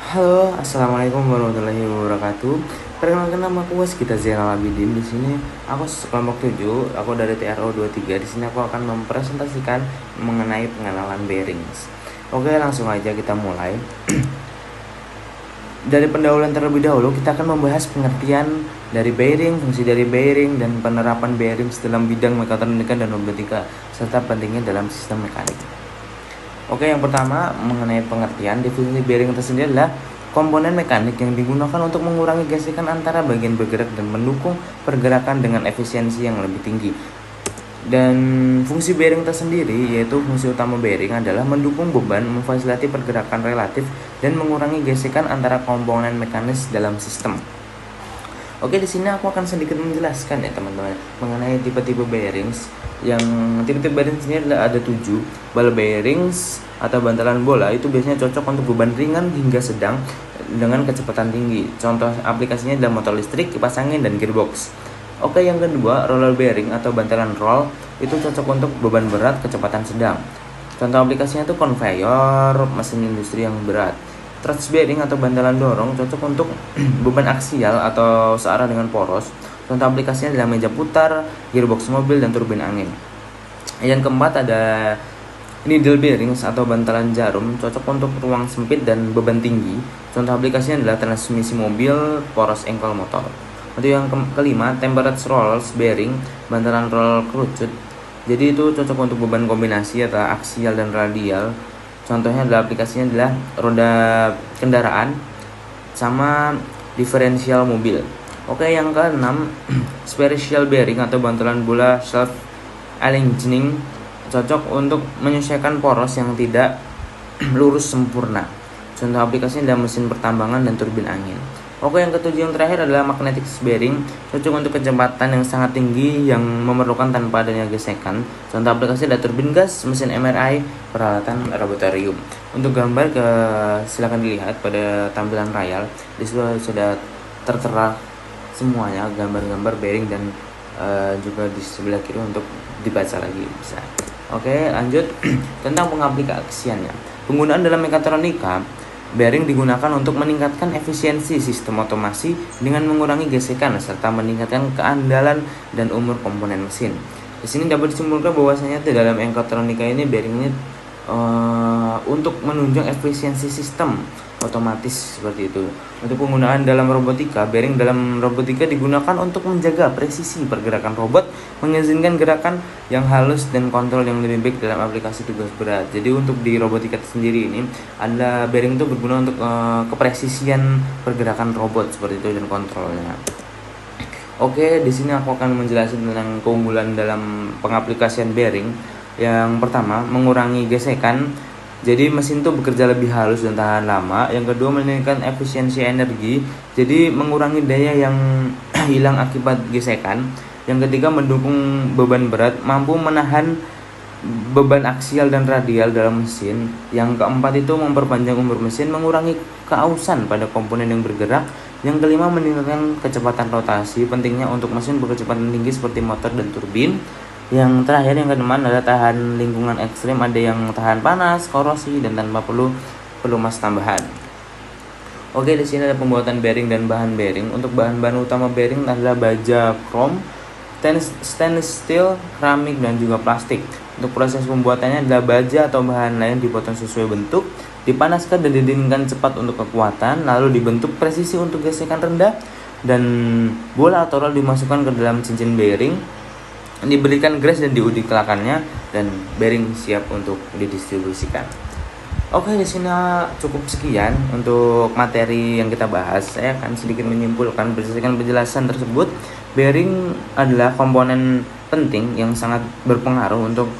Halo, assalamualaikum warahmatullahi wabarakatuh. Perkenalkan nama aku Waskita Zainal Abidin. Di sini aku kelompok 7, aku dari TRO 23. Di sini aku akan mempresentasikan mengenai pengenalan bearings. Oke, langsung aja kita mulai. Dari pendahuluan terlebih dahulu, kita akan membahas pengertian dari bearing, fungsi dari bearing, dan penerapan bearings dalam bidang mekatronika dan robotika, serta pentingnya dalam sistem mekanik. Oke, yang pertama mengenai pengertian, definisi bearing tersendiri adalah komponen mekanik yang digunakan untuk mengurangi gesekan antara bagian bergerak dan mendukung pergerakan dengan efisiensi yang lebih tinggi. Dan fungsi bearing tersendiri, yaitu fungsi utama bearing adalah mendukung beban, memfasilitasi pergerakan relatif, dan mengurangi gesekan antara komponen mekanis dalam sistem. Oke, di sini aku akan sedikit menjelaskan ya teman-teman mengenai tipe-tipe bearings. Yang tipe-tipe bearings ini ada 7. Ball bearings atau bantalan bola itu biasanya cocok untuk beban ringan hingga sedang dengan kecepatan tinggi. Contoh aplikasinya adalah motor listrik, kipas angin, dan gearbox. Oke, yang kedua, roller bearing atau bantalan roll itu cocok untuk beban berat, kecepatan sedang. Contoh aplikasinya itu konveyor, mesin industri yang berat. Thrust bearing atau bantalan dorong cocok untuk beban aksial atau searah dengan poros. Contoh aplikasinya adalah meja putar, gearbox mobil, dan turbin angin. Yang keempat ada needle bearings atau bantalan jarum, cocok untuk ruang sempit dan beban tinggi. Contoh aplikasinya adalah transmisi mobil, poros engkol motor. Untuk yang kelima, tempered rolls bearing, bantalan roll kerucut. Jadi itu cocok untuk beban kombinasi atau aksial dan radial. Contohnya adalah aplikasinya adalah roda kendaraan sama diferensial mobil. Oke, yang keenam, special bearing atau bantalan bola self aligning cocok untuk menyesuaikan poros yang tidak lurus sempurna. Contoh aplikasinya adalah mesin pertambangan dan turbin angin. Oke, yang ketujuh yang terakhir adalah magnetic bearing, cocok untuk kecepatan yang sangat tinggi yang memerlukan tanpa adanya gesekan. Contoh aplikasi adalah turbin gas, mesin MRI, peralatan laboratorium. Untuk gambar silakan dilihat pada tampilan layar. Di situ sudah tertera semuanya gambar-gambar bearing dan juga di sebelah kiri untuk dibaca lagi bisa. Oke, lanjut tentang pengaplikasiannya. Penggunaan dalam mekatronika, bearing digunakan untuk meningkatkan efisiensi sistem otomasi dengan mengurangi gesekan serta meningkatkan keandalan dan umur komponen mesin. Di sini dapat disimpulkan bahwasanya di dalam mekatronika ini bearing ini untuk menunjang efisiensi sistem otomatis seperti itu. Untuk penggunaan dalam robotika, bearing dalam robotika digunakan untuk menjaga presisi pergerakan robot, mengizinkan gerakan yang halus dan kontrol yang lebih baik dalam aplikasi tugas berat. Jadi untuk di robotika sendiri ini ada bearing itu berguna untuk kepresisian pergerakan robot seperti itu dan kontrolnya. Oke, di sini aku akan menjelaskan tentang keunggulan dalam pengaplikasian bearing. Yang pertama, mengurangi gesekan. Jadi mesin itu bekerja lebih halus dan tahan lama. Yang kedua, meningkatkan efisiensi energi. Jadi mengurangi daya yang hilang akibat gesekan. Yang ketiga, mendukung beban berat, mampu menahan beban aksial dan radial dalam mesin. Yang keempat itu memperpanjang umur mesin, mengurangi keausan pada komponen yang bergerak. Yang kelima, meningkatkan kecepatan rotasi. Pentingnya untuk mesin berkecepatan tinggi seperti motor dan turbin. Yang terakhir yang keenam adalah tahan lingkungan ekstrim, ada yang tahan panas, korosi, dan tanpa perlu pelumas tambahan. Oke, di sini ada pembuatan bearing dan bahan bearing. Untuk bahan-bahan utama bearing adalah baja krom, stainless steel, keramik, dan juga plastik. Untuk proses pembuatannya adalah baja atau bahan lain dipotong sesuai bentuk, dipanaskan dan didinginkan cepat untuk kekuatan, lalu dibentuk presisi untuk gesekan rendah, dan bola atau roll dimasukkan ke dalam cincin bearing, diberikan grease dan diuji kelakannya, dan bearing siap untuk didistribusikan. Oke, di sini cukup sekian untuk materi yang kita bahas. Saya akan sedikit menyimpulkan berdasarkan penjelasan tersebut. Bearing adalah komponen penting yang sangat berpengaruh untuk